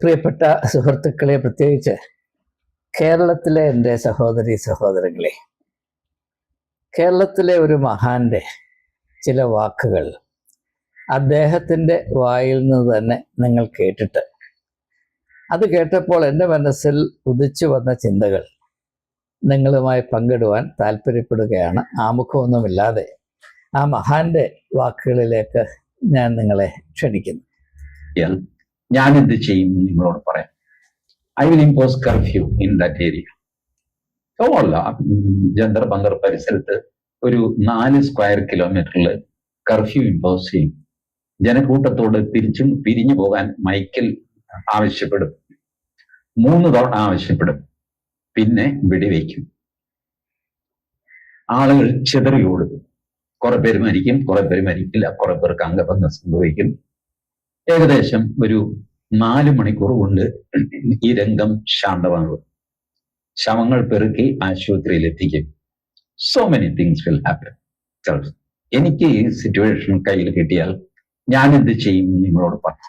പ്രിയപ്പെട്ട സുഹൃത്തുക്കളെ, പ്രത്യേകിച്ച് കേരളത്തിലെ എൻ്റെ സഹോദരി സഹോദരങ്ങളെ, കേരളത്തിലെ ഒരു മഹാന്റെ ചില വാക്കുകൾ അദ്ദേഹത്തിൻ്റെ വായിൽ നിന്ന് തന്നെ നിങ്ങൾ കേട്ടിട്ട്, അത് കേട്ടപ്പോൾ എൻ്റെ മനസ്സിൽ ഉദിച്ചു വന്ന ചിന്തകൾ നിങ്ങളുമായി പങ്കിടുവാൻ താല്പര്യപ്പെടുകയാണ്. ആമുഖമൊന്നുമില്ലാതെ ആ മഹാന്റെ വാക്കുകളിലേക്ക് ഞാൻ നിങ്ങളെ ക്ഷണിക്കുന്നു. ഞാൻ എന്ത് ചെയ്യും നിങ്ങളോട് പറയാം. I will impose curfew in that area. അല്ല, ജന്തർ ബന്തർ പരിസരത്ത് ഒരു 4 സ്ക്വയർ കിലോമീറ്ററിൽ കർഫ്യൂ ഇമ്പോസ് ചെയ്യും. ജനക്കൂട്ടത്തോട് പിരിഞ്ഞു പോകാൻ മൈക്കിൽ ആവശ്യപ്പെടും. 3 തവണ ആവശ്യപ്പെടും. പിന്നെ വെടിവെക്കും. ആളുകൾ ചിതറി ഓടും. കുറെ പേര് മരിക്കും, കുറെ പേര് മരിക്കില്ല, കുറെ പേർക്ക് അംഗഭംഗം സംഭവിക്കും. ഏകദേശം ഒരു 4 മണിക്കൂർ കൊണ്ട് ഈ രംഗം ശാന്തമാകും. ശവങ്ങൾ പെറുക്കി ആശുപത്രിയിൽ എത്തിക്കും. So many things will happen. എനിക്ക് ഈ സിറ്റുവേഷൻ കയ്യിൽ കിട്ടിയാൽ ഞാൻ എന്ത് ചെയ്യും നിങ്ങളോട് പറഞ്ഞു.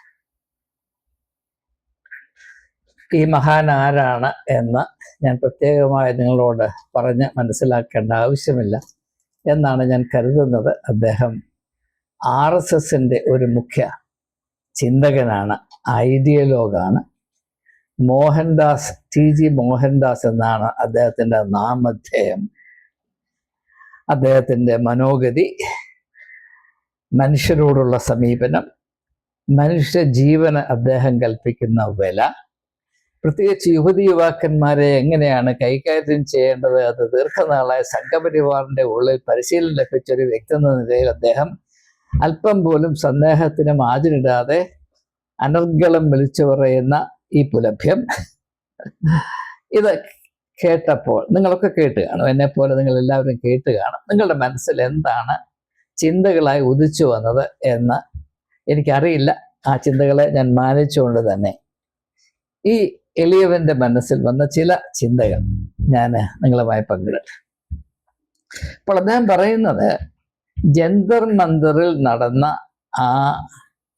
ഈ മഹാൻ ആരാണ് എന്ന് ഞാൻ പ്രത്യേകമായി നിങ്ങളോട് പറഞ്ഞ് മനസ്സിലാക്കേണ്ട ആവശ്യമില്ല എന്നാണ് ഞാൻ കരുതുന്നത്. അദ്ദേഹം RSSന്റെ ഒരു മുഖ്യ ചിന്തകനാണ്, ഐഡിയലോഗാണ്. മോഹൻദാസ്, TG മോഹൻദാസ് എന്നാണ് അദ്ദേഹത്തിൻ്റെ നാമധേയം. അദ്ദേഹത്തിൻ്റെ മനോഗതി, മനുഷ്യരോടുള്ള സമീപനം, മനുഷ്യ ജീവന് അദ്ദേഹം കൽപ്പിക്കുന്ന വില, പ്രത്യേകിച്ച് യുവതീ-യുവാക്കന്മാരെ എങ്ങനെയാണ് കൈകാര്യം ചെയ്യേണ്ടത്, അത് ദീർഘനാളായ സംഘപരിവാറിൻ്റെ ഉള്ളിൽ പരിശീലനം ലഭിച്ചൊരു വ്യക്തി എന്ന നിലയിൽ അദ്ദേഹം അല്പം പോലും സന്ദേഹത്തിന് മാതിരിടാതെ അനർഗളം വിളിച്ചു പറയുന്ന ഈ പുലഭ്യം, ഇത് കേട്ടപ്പോൾ നിങ്ങളൊക്കെ കേട്ട് കാണും, എന്നെപ്പോലെ നിങ്ങൾ എല്ലാവരും കേട്ട് കാണും. നിങ്ങളുടെ മനസ്സിൽ എന്താണ് ചിന്തകളായി ഉദിച്ചു വന്നത് എന്ന് എനിക്കറിയില്ല. ആ ചിന്തകളെ ഞാൻ മാനിച്ചുകൊണ്ട് തന്നെ ഈ എളിയവന്റെ മനസ്സിൽ വന്ന ചില ചിന്തകൾ ഞാൻ നിങ്ങളുമായി പങ്കിടട്ടെ. അപ്പോൾ അദ്ദേഹം പറയുന്നത്, ജന്തർ മന്ദറിൽ നടന്ന ആ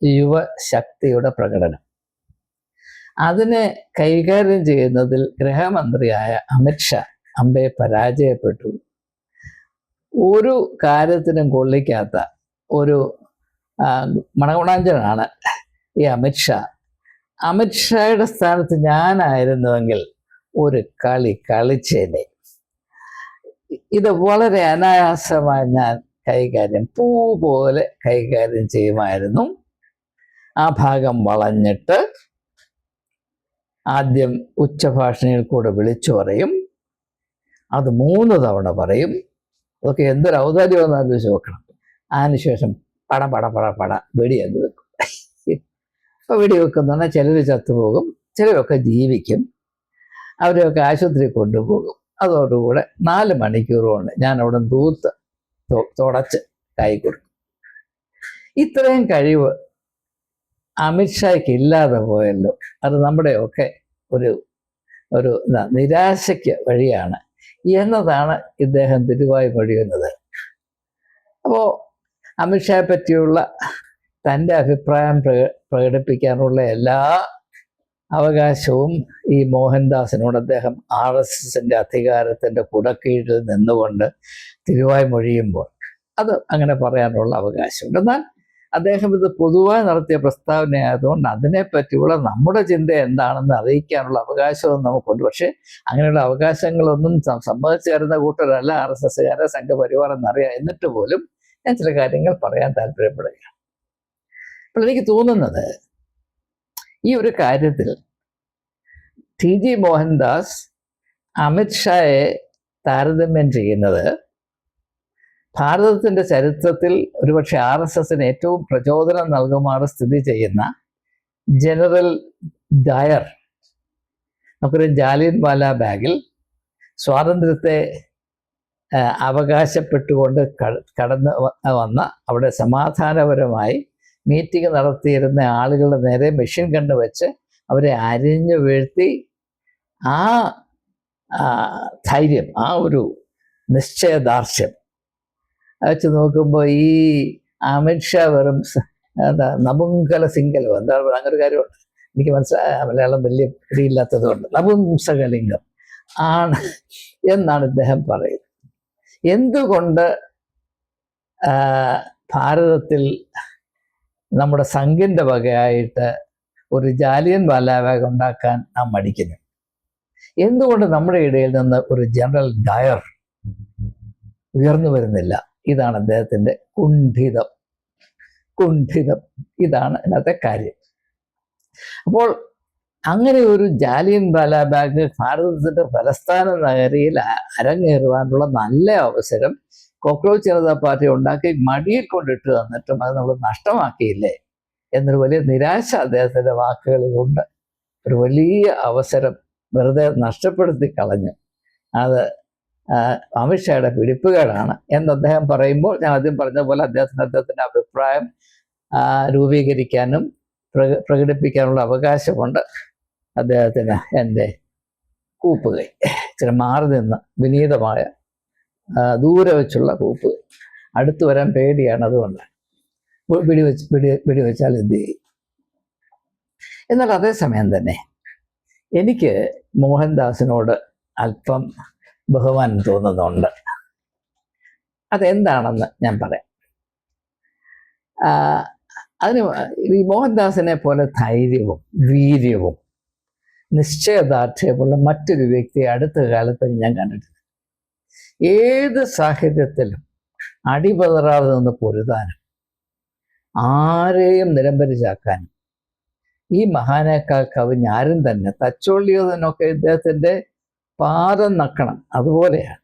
യുവശക്തിയുടെ പ്രകടനം, അതിനെ കൈകാര്യം ചെയ്യുന്നതിൽ ഗൃഹമന്ത്രിയായ അമിത്ഷാ അമ്പെ പരാജയപ്പെട്ടു. ഒരു കാര്യത്തിനും കൊള്ളിക്കാത്ത ഒരു മണകുണാഞ്ചനാണ് ഈ അമിത്ഷാ. അമിത്ഷായുടെ സ്ഥാനത്ത് ഞാനായിരുന്നുവെങ്കിൽ ഒരു കളി കളിച്ചേനെ. ഇത് വളരെ അനായാസമായി ഞാൻ പൂ പോലെ കൈകാര്യം ചെയ്യുമായിരുന്നു. ആ ഭാഗം വളഞ്ഞിട്ട് ആദ്യം ഉച്ചഭാഷണിയിൽ കൂടെ വിളിച്ചു പറയും, അത് 3 തവണ പറയും. അതൊക്കെ എന്തൊരു ഔദാര്യമെന്ന് ആലോചിച്ച് നോക്കണം. അതിനുശേഷം പട പട പട പട വെടിയെന്ന് വെക്കും. ഇപ്പോൾ വെടിവെക്കുന്ന പറഞ്ഞാൽ ചിലർ ചത്തുപോകും, ചിലരൊക്കെ ജീവിക്കും, അവരെയൊക്കെ ആശുപത്രിയിൽ കൊണ്ടുപോകും. അതോടുകൂടെ 4 മണിക്കൂർ കൊണ്ട് ഞാൻ അവിടെ തുടച്ച് കൈ കൊടുക്കും. ഇത്രയും കഴിവ് അമിത്ഷായ്ക്ക് ഇല്ലാതെ പോയല്ലോ. അത് നമ്മുടെയൊക്കെ ഒരു നിരാശയ്ക്ക് വഴിയാണ് എന്നതാണ് ഇദ്ദേഹം തിരുവായി മൊഴിയുന്നത്. അപ്പോൾ അമിത്ഷായെ പറ്റിയുള്ള തൻ്റെ അഭിപ്രായം പ്രകടിപ്പിക്കാനുള്ള എല്ലാ അവകാശവും ഈ മോഹൻദാസിനോട് അദ്ദേഹം RSSന്റെ അധികാരത്തിൻ്റെ കുടക്കീഴിൽ നിന്നുകൊണ്ട് തിരുവായി മൊഴിയുമ്പോൾ അത് അങ്ങനെ പറയാനുള്ള അവകാശമുണ്ട്. എന്നാൽ അദ്ദേഹം ഇത് പൊതുവായി നടത്തിയ പ്രസ്താവനയായതുകൊണ്ട് അതിനെപ്പറ്റിയുള്ള നമ്മുടെ ചിന്ത എന്താണെന്ന് അറിയിക്കാനുള്ള അവകാശവും നമുക്കുണ്ട്. പക്ഷേ അങ്ങനെയുള്ള അവകാശങ്ങളൊന്നും സമ്മതിച്ചു തരുന്ന കൂട്ടരല്ല RSSകാരെ, സംഘപരിവാർ എന്നറിയാം. എന്നിട്ട് പോലും ഞാൻ ചില കാര്യങ്ങൾ പറയാൻ താല്പര്യപ്പെടുകയാണ്. അപ്പോൾ എനിക്ക് തോന്നുന്നത്, ഈ ഒരു കാര്യത്തിൽ TG മോഹൻദാസ് അമിത്ഷായെ താരതമ്യം ചെയ്യുന്നത് ഭാരതത്തിൻ്റെ ചരിത്രത്തിൽ ഒരുപക്ഷെ RSSന് ഏറ്റവും പ്രചോദനം നൽകുമാറ് സ്ഥിതി ചെയ്യുന്ന ജനറൽ ഡയർ. നമുക്കൊരു ജാലിയൻവാല ബാഗിൽ സ്വാതന്ത്ര്യത്തെ അവകാശപ്പെട്ടുകൊണ്ട് കടന്ന് വന്ന, അവിടെ സമാധാനപരമായി മീറ്റിംഗ് നടത്തിയിരുന്ന ആളുകളുടെ നേരെ മെഷീൻ ഗണ്ണ് വെച്ച് അവരെ അരിഞ്ഞു വീഴ്ത്തി, ആ ധൈര്യം, ആ ഒരു നിശ്ചയദാർഢ്യം വെച്ച് നോക്കുമ്പോൾ ഈ അമിത്ഷാ വെറും നമുങ്കല സിംഗലോ എന്താ അങ്ങനെ ഒരു കാര്യമുണ്ട്, എനിക്ക് മലയാളം വലിയ പിടിയില്ലാത്തത് കൊണ്ട് നപുംസകലിംഗം ആണ് എന്നാണ് ഇദ്ദേഹം പറയുന്നത്. എന്തുകൊണ്ട് ഭാരതത്തിൽ നമ്മുടെ സംഘിന്റെ വകയായിട്ട് ഒരു ജാലിയൻ വാലാബാഗ് ഉണ്ടാക്കാൻ നാം മടിക്കുന്നു? എന്തുകൊണ്ട് നമ്മുടെ ഇടയിൽ നിന്ന് ഒരു ജനറൽ ഡയർ ഉയർന്നു വരുന്നില്ല? ഇതാണ് അദ്ദേഹത്തിന്റെ കുണ്ഠിതം. ഇതാണ് ഇന്നത്തെ കാര്യം. അപ്പോൾ അങ്ങനെ ഒരു ജാലിയൻ വാലാബാഗ് ഭാരതത്തിന്റെ തലസ്ഥാന നഗരിയിൽ അരങ്ങേറുവാനുള്ള നല്ല അവസരം കോക്രോച്ച് ജനതാ പാർട്ടി ഉണ്ടാക്കി മടിയിൽ കൊണ്ടിട്ട് തന്നിട്ടും അത് നമ്മൾ നഷ്ടമാക്കിയില്ലേ എന്നൊരു വലിയ നിരാശ അദ്ദേഹത്തിന്റെ വാക്കുകളിലുണ്ട്. ഒരു വലിയ അവസരം വെറുതെ നഷ്ടപ്പെടുത്തി കളഞ്ഞു. അത് അമിത്ഷായുടെ പിടിപ്പുകേടാണ് എന്ന് അദ്ദേഹം പറയുമ്പോൾ, ഞാൻ ആദ്യം പറഞ്ഞ പോലെ അദ്ദേഹത്തിന്റെ അഭിപ്രായം രൂപീകരിക്കാനും പ്രകടിപ്പിക്കാനുള്ള അവകാശമുണ്ട് അദ്ദേഹത്തിന്. എൻ്റെ കൂപ്പുകൈ ഇച്ചിരി മാറി നിന്ന് വിനീതമായ ദൂരെ വെച്ചുള്ള കൂപ്പ്, അടുത്തു വരാൻ പേടിയാണ്. അതുകൊണ്ട് വെടിവെച്ചാൽ എന്ത് ചെയ്യും? എന്നാൽ അതേസമയം തന്നെ എനിക്ക് മോഹൻദാസിനോട് അല്പം ബഹുമാനം തോന്നുന്നുണ്ട്. അതെന്താണെന്ന് ഞാൻ പറയാം. അതിന് ഈ മോഹൻദാസിനെ പോലെ ധൈര്യവും വീര്യവും നിശ്ചയദാർഢ്യമുള്ള മറ്റൊരു വ്യക്തിയെ അടുത്ത കാലത്ത് ഞാൻ കണ്ടിട്ടില്ല. ഏത് സാഹചര്യത്തിലും അടിപതറാതെ നിന്ന് പൊരുതാനും ആരെയും നിലംപരിച്ചാക്കാനും ഈ മഹാനേക്കാൾ കവിഞ്ഞാരും തന്നെ തച്ചോളിയോധനൊക്കെ ഇദ്ദേഹത്തിൻ്റെ പാദം നക്കണം. അതുപോലെയാണ്.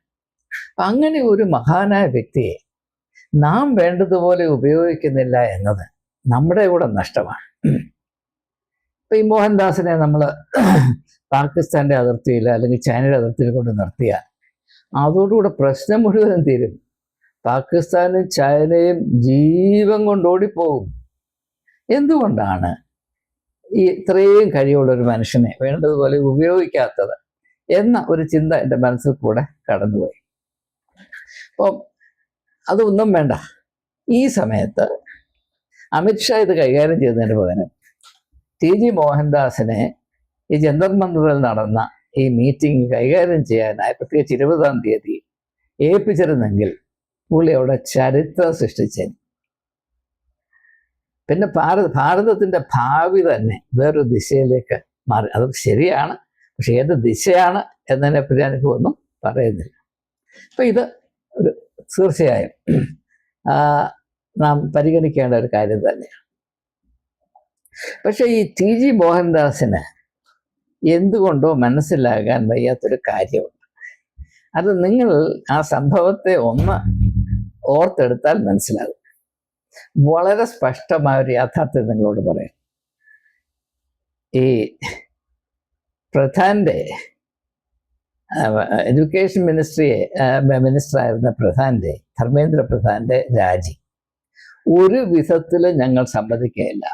അങ്ങനെ ഒരു മഹാനായ വ്യക്തിയെ നാം വേണ്ടതുപോലെ ഉപയോഗിക്കുന്നില്ല എന്നത് നമ്മുടെ കൂടെ നഷ്ടമാണ്. ഇപ്പം ഈ മോഹൻദാസിനെ നമ്മൾ പാകിസ്ഥാൻ്റെ അതിർത്തിയിൽ അല്ലെങ്കിൽ ചൈനയുടെ അതിർത്തിയിൽ കൊണ്ട് നിർത്തിയാൽ അതോടുകൂടെ പ്രശ്നം മുഴുവനും തീരും. പാകിസ്ഥാനും ചൈനയും ജീവൻ കൊണ്ട് ഓടിപ്പോകും. എന്തുകൊണ്ടാണ് ഈ ഇത്രയും കഴിവുള്ള ഒരു മനുഷ്യനെ വേണ്ടതുപോലെ ഉപയോഗിക്കാത്തത് എന്ന ഒരു ചിന്ത എൻ്റെ മനസ്സിൽ കൂടെ കടന്നുപോയി. അപ്പം അതൊന്നും വേണ്ട. ഈ സമയത്ത് അമിത്ഷാ ഇത് കൈകാര്യം ചെയ്യുന്നതിന് പകരം TG മോഹൻദാസിനെ ഈ ജന്തർ മന്ദിറിൽ നടന്ന ഈ മീറ്റിംഗ് കൈകാര്യം ചെയ്യാനായി പ്രത്യേകിച്ച് 20-ാം തീയതി ഏൽപ്പിച്ചിരുന്നെങ്കിൽ പുള്ളി അവിടെ ചരിത്രം സൃഷ്ടിച്ചേനെ. പിന്നെ ഭാരതത്തിൻ്റെ ഭാവി തന്നെ വേറൊരു ദിശയിലേക്ക് മാറി. അത് ശരിയാണ്, പക്ഷെ ഏത് ദിശയാണ് എന്നതിനെപ്പറ്റി എനിക്ക് ഒന്നും പറയുന്നില്ല. അപ്പം ഇത് ഒരു തീർച്ചയായും നാം പരിഗണിക്കേണ്ട ഒരു കാര്യം തന്നെയാണ്. പക്ഷെ ഈ TG മോഹൻദാസിന് എന്തുകൊണ്ടോ മനസ്സിലാകാൻ വയ്യാത്തൊരു കാര്യമുണ്ട്. അത് നിങ്ങൾ ആ സംഭവത്തെ ഒന്ന് ഓർത്തെടുത്താൽ മനസ്സിലാകും. വളരെ സ്പഷ്ടമായ ഒരു യാഥാർത്ഥ്യം നിങ്ങളോട് പറയാം. ഈ പ്രധാന്റെ എഡ്യൂക്കേഷൻ മിനിസ്റ്ററായിരുന്ന ധർമ്മേന്ദ്ര പ്രധാന്റെ രാജി ഒരു വിധത്തിലും ഞങ്ങൾ സമ്മതിക്കുകയില്ല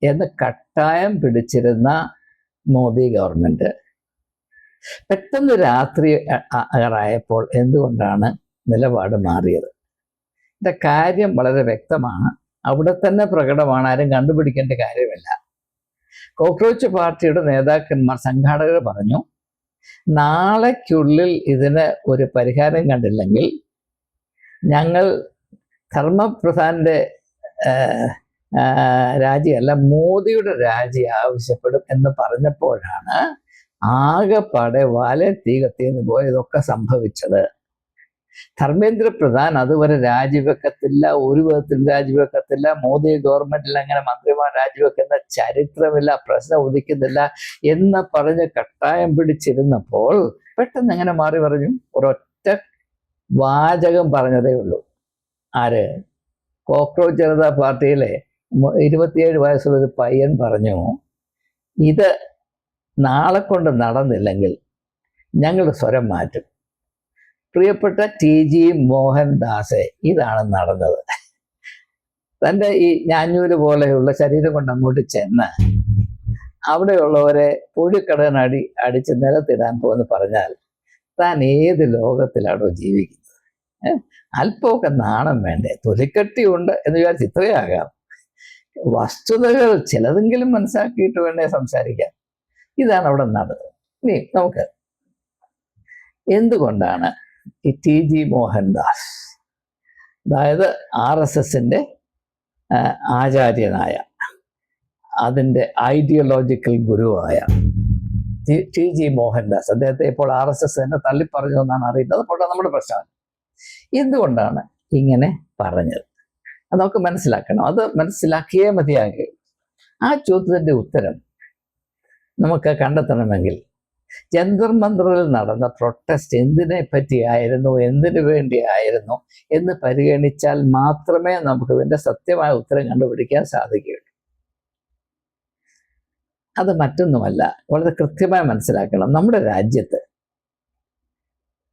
എന്ന് കട്ടായം പിടിച്ചിരുന്ന മോദി ഗവൺമെന്റ് പെട്ടെന്ന് രാത്രി ആയപ്പോൾ എന്തുകൊണ്ടാണ് നിലപാട് മാറിയത്? ഇതിൻ്റെ കാര്യം വളരെ വ്യക്തമാണ്, അവിടെ തന്നെ പ്രകടമാണ്, ആരും കണ്ടുപിടിക്കേണ്ട കാര്യമില്ല. കോക്രോച്ച് പാർട്ടിയുടെ നേതാക്കന്മാർ, സംഘാടകർ പറഞ്ഞു, നാളേക്കുള്ളിൽ ഇതിന് ഒരു പരിഹാരം കണ്ടില്ലെങ്കിൽ ഞങ്ങൾ ധർമ്മപ്രധാന്റെ രാജിയല്ല മോദിയുടെ രാജി ആവശ്യപ്പെടും എന്ന് പറഞ്ഞപ്പോഴാണ് ആകെപ്പാടെ വാലെ തീ കത്തിയെന്ന് പോയതൊക്കെ സംഭവിച്ചത്. ധർമ്മേന്ദ്ര പ്രധാൻ അതുവരെ രാജിവെക്കത്തില്ല, ഒരു വിധത്തിൽ രാജിവെക്കത്തില്ല, മോദി ഗവൺമെന്റിൽ അങ്ങനെ മന്ത്രിമാർ രാജിവെക്കുന്ന ചരിത്രമില്ല, പ്രശ്നം ഉദിക്കുന്നില്ല എന്ന് പറഞ്ഞ് കട്ടായം പിടിച്ചിരുന്നപ്പോൾ പെട്ടെന്ന് എങ്ങനെ മാറി പറഞ്ഞു? ഒരൊറ്റ വാചകം പറഞ്ഞതേ ഉള്ളൂ. ആര്? കോക്രോച്ച് ജനതാ പാർട്ടിയിലെ 27 വയസ്സുള്ളൊരു പയ്യൻ പറഞ്ഞു, ഇത് നാളെ കൊണ്ട് നടന്നില്ലെങ്കിൽ ഞങ്ങളുടെ സ്വരം മാറ്റും. പ്രിയപ്പെട്ട TG മോഹൻദാസ്, ഇതാണ് നടന്നത്. തൻ്റെ ഈ ഞാഞ്ഞൂര് പോലെയുള്ള ശരീരം കൊണ്ട് അങ്ങോട്ട് ചെന്ന് അവിടെയുള്ളവരെ പൊടിക്കടനടി അടിച്ച് നിലത്തിടാൻ പോകുമെന്ന് പറഞ്ഞാൽ താൻ ഏത് ലോകത്തിലാണോ ജീവിക്കുന്നത്? അല്പമൊക്കെ നാണം വേണ്ടേ? തൊലിക്കട്ടിയുണ്ട് എന്ന് വിചാരിച്ച് ഇത്രയാകാം. വസ്തുതകൾ ചിലതെങ്കിലും മനസ്സിലാക്കിയിട്ട് വേണ്ടേ സംസാരിക്കാൻ. ഇതാണ് അവിടെ നടന്നത്. ഇനി നമുക്ക് എന്തുകൊണ്ടാണ് ഈ TG മോഹൻദാസ്, അതായത് RSSന്റെ ആചാര്യനായ, അതിൻ്റെ ഐഡിയോളജിക്കൽ ഗുരുവായ TG മോഹൻദാസ്, അദ്ദേഹത്തെ ഇപ്പോൾ RSS തന്നെ തള്ളിപ്പറഞ്ഞു എന്നാണ് അറിയുന്നത്. അപ്പോൾ നമ്മുടെ പ്രശ്നമാണ് എന്തുകൊണ്ടാണ് ഇങ്ങനെ പറഞ്ഞത്, അത് നമുക്ക് മനസ്സിലാക്കണം. അത് മനസ്സിലാക്കിയേ മതിയാകും. ആ ചോദ്യത്തിൻ്റെ ഉത്തരം നമുക്ക് കണ്ടെത്തണമെങ്കിൽ ജന്തർ മന്ദറിൽ നടന്ന പ്രൊട്ടസ്റ്റ് എന്തിനെ പറ്റിയായിരുന്നു, എന്തിനു വേണ്ടിയായിരുന്നു എന്ന് പരിഗണിച്ചാൽ മാത്രമേ നമുക്ക് ഇതിൻ്റെ സത്യമായ ഉത്തരം കണ്ടുപിടിക്കാൻ സാധിക്കുകയുള്ളൂ. അത് മറ്റൊന്നുമല്ല, വളരെ കൃത്യമായി മനസ്സിലാക്കണം. നമ്മുടെ രാജ്യത്ത്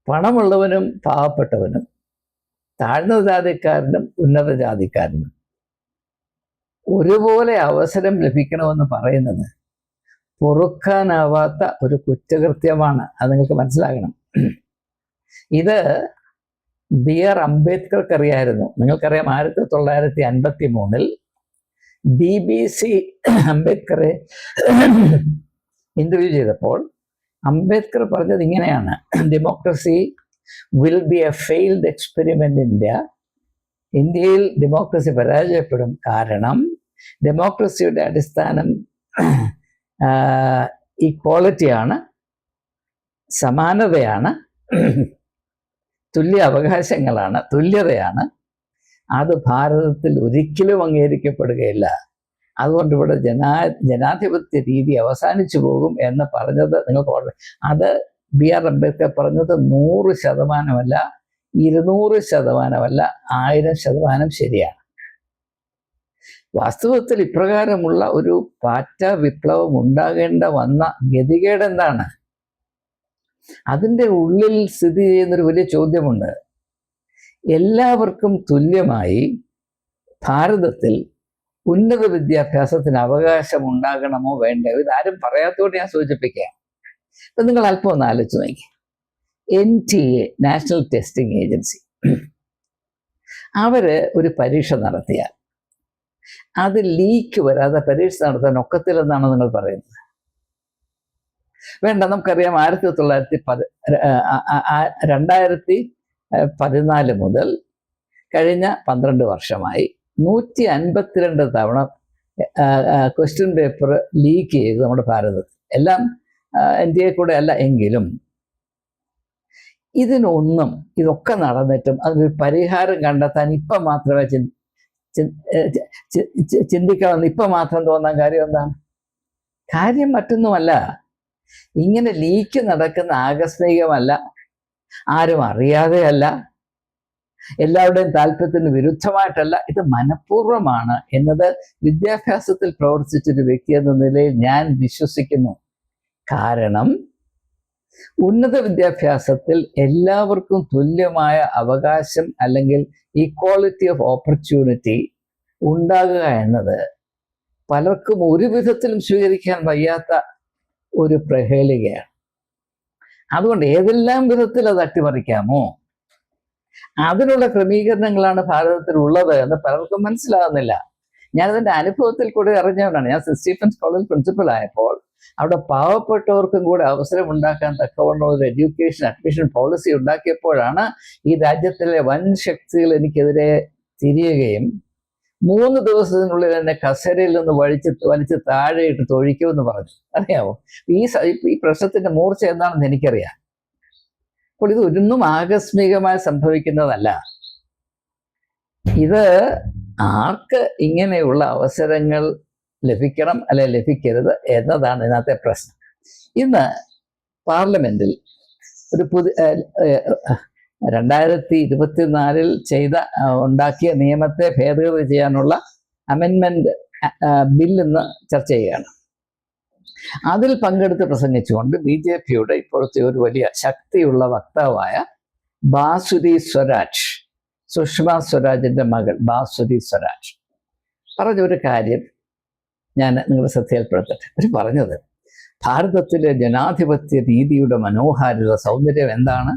പണമുള്ളവനും പാവപ്പെട്ടവനും, താഴ്ന്ന ജാതിക്കാരനും ഉന്നത ജാതിക്കാരനും ഒരുപോലെ അവസരം ലഭിക്കണമെന്ന് പറയുന്നത് പൊറുക്കാനാവാത്ത ഒരു കുറ്റകൃത്യമാണ്. അത് നിങ്ങൾക്ക് മനസ്സിലാകണം. ഇത് BR അംബേദ്കർക്ക് അറിയായിരുന്നു. നിങ്ങൾക്കറിയാം, 1953 BBC അംബേദ്കറെ ഇന്റർവ്യൂ ചെയ്തപ്പോൾ അംബേദ്കർ പറഞ്ഞത് ഇങ്ങനെയാണ്: democracy will be A failed experiment in India. ഇന്ത്യയിൽ ഡെമോക്രസി പരാജയപ്പെടും. കാരണം ഡെമോക്രസിയുടെ അടിസ്ഥാനം ഈക്വാളിറ്റിയാണ്, സമാനതയാണ്, തുല്യ അവകാശങ്ങളാണ്, തുല്യതയാണ്. അത് ഭാരതത്തിൽ ഒരിക്കലും അംഗീകരിക്കപ്പെടുകയില്ല. അതുകൊണ്ട് ഇവിടെ ജനാധിപത്യ രീതി അവസാനിച്ചു പോകും എന്ന് പറഞ്ഞത് നിങ്ങൾക്ക് ഓർമ്മ. അത് BR അംബേദ്കർ പറഞ്ഞത് 100%, 200%, 1000% ശരിയാണ്. വാസ്തവത്തിൽ ഇപ്രകാരമുള്ള ഒരു പാറ്റ വിപ്ലവം ഉണ്ടാകേണ്ട വന്ന ഗതികേട് എന്താണ്? അതിൻ്റെ ഉള്ളിൽ സ്ഥിതി ചെയ്യുന്നൊരു വലിയ ചോദ്യമുണ്ട്. എല്ലാവർക്കും തുല്യമായി ഭാരതത്തിൽ ഉന്നത വിദ്യാഭ്യാസത്തിന് അവകാശം ഉണ്ടാകണമോ വേണ്ടയോ? ഇതാരും പറയാത്തതുകൊണ്ട് ഞാൻ സൂചിപ്പിക്കാം. ഇപ്പം നിങ്ങൾ അല്പം ഒന്ന് ആലോചിച്ച് നോക്കി. NTA, നാഷണൽ ടെസ്റ്റിംഗ് ഏജൻസി, അവര് ഒരു പരീക്ഷ നടത്തിയാൽ അത് ലീക്ക് വരാതെ പരീക്ഷ നടത്താൻ ഒക്കത്തില്ലെന്നാണ് നിങ്ങൾ പറയുന്നത്. വേണ്ട, നമുക്കറിയാം 2014 മുതൽ കഴിഞ്ഞ 12 വർഷമായി 152 തവണ ക്വസ്റ്റ്യൻ പേപ്പർ ലീക്ക് ചെയ്തു നമ്മുടെ ഭാരതത്തിൽ. എല്ലാം NTA കൂടെ അല്ല എങ്കിലും ഇതൊക്കെ നടന്നിട്ടും അതിനൊരു പരിഹാരം കണ്ടെത്താൻ ഇപ്പം മാത്രമേ ചിന്തിക്കണമെന്ന് ഇപ്പം മാത്രം തോന്നാൻ കാര്യം എന്താണ്? കാര്യം മറ്റൊന്നുമല്ല. ഇങ്ങനെ ലീക്ക് നടക്കുന്ന ആകസ്മികമല്ല, ആരും അറിയാതെയല്ല, എല്ലാവരുടെയും താല്പര്യത്തിന് വിരുദ്ധമായിട്ടല്ല. ഇത് മനഃപൂർവ്വമാണ് എന്നത് വിദ്യാഭ്യാസത്തിൽ പ്രവർത്തിച്ചൊരു വ്യക്തി എന്ന നിലയിൽ ഞാൻ വിശ്വസിക്കുന്നു. കാരണം ഉന്നത വിദ്യാഭ്യാസത്തിൽ എല്ലാവർക്കും തുല്യമായ അവകാശം അല്ലെങ്കിൽ ഈക്വാളിറ്റി ഓഫ് ഓപ്പർച്യൂണിറ്റി ഉണ്ടാകുക എന്നത് പലർക്കും ഒരു വിധത്തിലും സ്വീകരിക്കാൻ വയ്യാത്ത ഒരു പ്രഹേളികയാണ്. അതുകൊണ്ട് ഏതെല്ലാം വിധത്തിൽ അത് അട്ടിമറിക്കാമോ അതിനുള്ള ക്രമീകരണങ്ങളാണ് ഭാരതത്തിൽ ഉള്ളത് എന്ന് പലർക്കും മനസ്സിലാകുന്നില്ല. ഞാനതിൻ്റെ അനുഭവത്തിൽ കൂടെ അറിഞ്ഞവനാണ്. ഞാൻ സെന്റ് സ്റ്റീഫൻസ് കോളേജ് പ്രിൻസിപ്പൽ ആയപ്പോൾ അവിടെ പാവപ്പെട്ടവർക്കും കൂടെ അവസരം ഉണ്ടാക്കാൻ തക്കവണ്ണം ഒരു എഡ്യൂക്കേഷൻ അഡ്മിഷൻ പോളിസി ഉണ്ടാക്കിയപ്പോഴാണ് ഈ രാജ്യത്തിലെ വൻ ശക്തികൾ എനിക്കെതിരെ തിരിയുകയും 3 ദിവസത്തിനുള്ളിൽ എന്നെ കസേരയിൽ നിന്ന് വലിച്ച് താഴെയിട്ട് തൊഴിക്കുമെന്ന് പറഞ്ഞു. അറിയാമോ? ഈ പ്രശ്നത്തിന്റെ മൂർച്ച എന്താണെന്ന് എനിക്കറിയാം. അപ്പോൾ ഇത് ഒന്നും ആകസ്മികമായി സംഭവിക്കുന്നതല്ല. ഇത് ആർക്ക് ഇങ്ങനെയുള്ള അവസരങ്ങൾ ലഭിക്കണം അല്ലെ ലഭിക്കരുത് എന്നതാണ് ഇതിനകത്തെ പ്രശ്നം. ഇന്ന് പാർലമെന്റിൽ ഒരു 2024 ഉണ്ടാക്കിയ നിയമത്തെ ഭേദഗതി ചെയ്യാനുള്ള അമെൻമെന്റ് ബിൽ ഇന്ന് ചർച്ച ചെയ്യുകയാണ്. അതിൽ പങ്കെടുത്ത് പ്രസംഗിച്ചുകൊണ്ട് BJPയുടെ ഇപ്പോഴത്തെ ഒരു വലിയ ശക്തിയുള്ള വക്താവായ ബാസുരി സ്വരാജ്, സുഷമ സ്വരാജിന്റെ മകൾ ബാസുരി സ്വരാജ് പറഞ്ഞൊരു കാര്യം ഞാൻ നിങ്ങളുടെ ശ്രദ്ധയിൽപ്പെടുത്തട്ടെ. അവർ പറഞ്ഞത് ഭാരതത്തിലെ ജനാധിപത്യ രീതിയുടെ മനോഹാരിത, സൗന്ദര്യം എന്താണ്?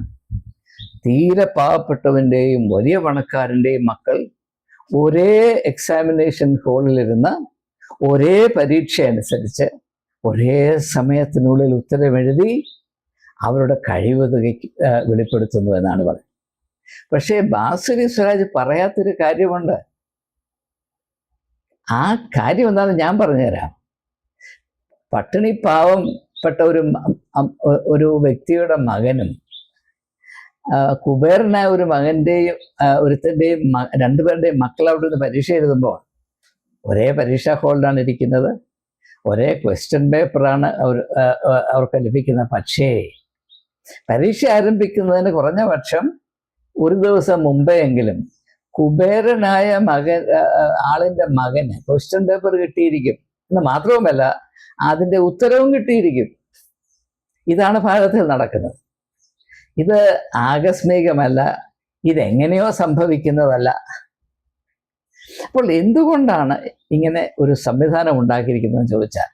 തീരെ പാവപ്പെട്ടവൻ്റെയും വലിയ പണക്കാരൻ്റെയും മക്കൾ ഒരേ എക്സാമിനേഷൻ ഹാളിലിരുന്ന് ഒരേ പരീക്ഷ അനുസരിച്ച് ഒരേ സമയത്തിനുള്ളിൽ ഉത്തരമെഴുതി അവരുടെ കഴിവ് വെളിപ്പെടുത്തുന്നു എന്നാണ് പറയുന്നത്. പക്ഷേ ബാസുരി സ്വരാജ് പറയാത്തൊരു കാര്യമുണ്ട്. ആ കാര്യം എന്താണെന്ന് ഞാൻ പറഞ്ഞുതരാം. പട്ടിണി പാവപ്പെട്ട ഒരു വ്യക്തിയുടെ മകനും കുബേരനായ ഒരു മകൻ്റെയും ഒരുത്തൻ്റെയും രണ്ടുപേരുടെയും മക്കൾ അവിടെ നിന്ന് പരീക്ഷ എഴുതുമ്പോൾ ഒരേ പരീക്ഷാ ഹാളിലാണ് ഇരിക്കുന്നത്, ഒരേ ക്വസ്റ്റ്യൻ പേപ്പറാണ് അവർക്ക് ലഭിക്കുന്നത്. പക്ഷേ പരീക്ഷ ആരംഭിക്കുന്നതിന് കുറഞ്ഞ പക്ഷം ഒരു ദിവസം മുമ്പെങ്കിലും കുബേരനായ ആളിൻ്റെ മകന് ക്വസ്റ്റ്യൻ പേപ്പർ കിട്ടിയിരിക്കും എന്ന് മാത്രവുമല്ല അതിൻ്റെ ഉത്തരവും കിട്ടിയിരിക്കും. ഇതാണ് ഭാരതത്തിൽ നടക്കുന്നത്. ഇത് ആകസ്മികമല്ല, ഇതെങ്ങനെയോ സംഭവിക്കുന്നതല്ല. അപ്പോൾ എന്തുകൊണ്ടാണ് ഇങ്ങനെ ഒരു സംവിധാനം ഉണ്ടാക്കിയിരിക്കുന്നതെന്ന് ചോദിച്ചാൽ,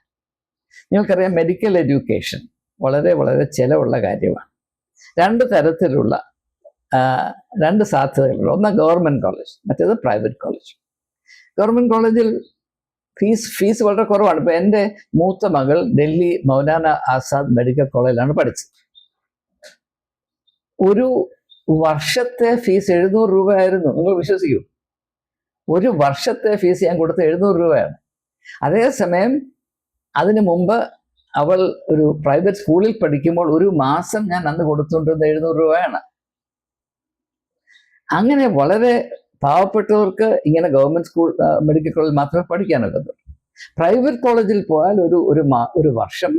നിങ്ങൾക്കറിയാം മെഡിക്കൽ എഡ്യൂക്കേഷൻ വളരെ വളരെ ചിലവുള്ള കാര്യമാണ്. രണ്ട് തരത്തിലുള്ള രണ്ട് സാധ്യതകളുണ്ട്. ഒന്ന് ഗവൺമെൻറ് കോളേജ്, മറ്റേത് പ്രൈവറ്റ് കോളേജ്. ഗവൺമെൻറ് കോളേജിൽ ഫീസ് വളരെ കുറവാണ്. ഇപ്പം എൻ്റെ മൂത്ത മകൾ ഡൽഹി മൗലാന ആസാദ് മെഡിക്കൽ കോളേജിലാണ് പഠിച്ചത്. ഒരു വർഷത്തെ ഫീസ് 700 രൂപയായിരുന്നു. നിങ്ങൾ വിശ്വസിക്കൂ, ഒരു വർഷത്തെ ഫീസ് ഞാൻ കൊടുത്ത 700 രൂപയാണ്. അതേസമയം അതിനു മുമ്പ് അവൾ ഒരു പ്രൈവറ്റ് സ്കൂളിൽ പഠിക്കുമ്പോൾ ഒരു മാസം ഞാൻ അന്ന് കൊടുത്തുകൊണ്ടിരുന്ന 700 രൂപയാണ്. അങ്ങനെ വളരെ പാവപ്പെട്ടവർക്ക് ഇങ്ങനെ ഗവൺമെൻറ് സ്കൂൾ മെഡിക്കൽ കോളേജിൽ മാത്രമേ പഠിക്കാനൊക്കത്തുള്ളൂ. പ്രൈവറ്റ് കോളേജിൽ പോയാൽ ഒരു വർഷം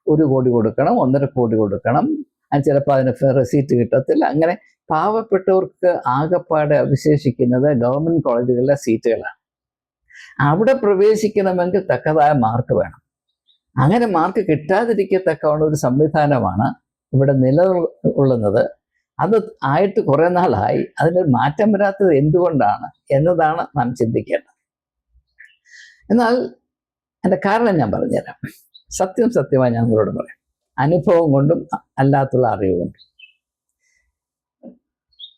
1 കോടി കൊടുക്കണം, 1.5 കോടി കൊടുക്കണം. ചിലപ്പോൾ അതിന് റെസീറ്റ് കിട്ടത്തില്ല. അങ്ങനെ പാവപ്പെട്ടവർക്ക് ആകെപ്പാടെ അവശേഷിക്കുന്നത് ഗവൺമെൻറ് കോളേജുകളിലെ സീറ്റുകളാണ്. അവിടെ പ്രവേശിക്കണമെങ്കിൽ തക്കതായ മാർക്ക് വേണം. അങ്ങനെ മാർക്ക് കിട്ടാതിരിക്കത്തക്കവണ്ണ ഒരു സംവിധാനമാണ് ഇവിടെ നിലകൊള്ളുന്നത്. അത് ആയിട്ട് കുറേ നാളായി. അതിനൊരു മാറ്റം വരാത്തത് എന്തുകൊണ്ടാണ് എന്നതാണ് നാം ചിന്തിക്കേണ്ടത്. എന്നാൽ എൻ്റെ കാരണം ഞാൻ പറഞ്ഞുതരാം. സത്യമായി ഞാൻ നിങ്ങളോട് പറയാം, അനുഭവം കൊണ്ടും അല്ലാത്തുള്ള അറിവ് കൊണ്ടും.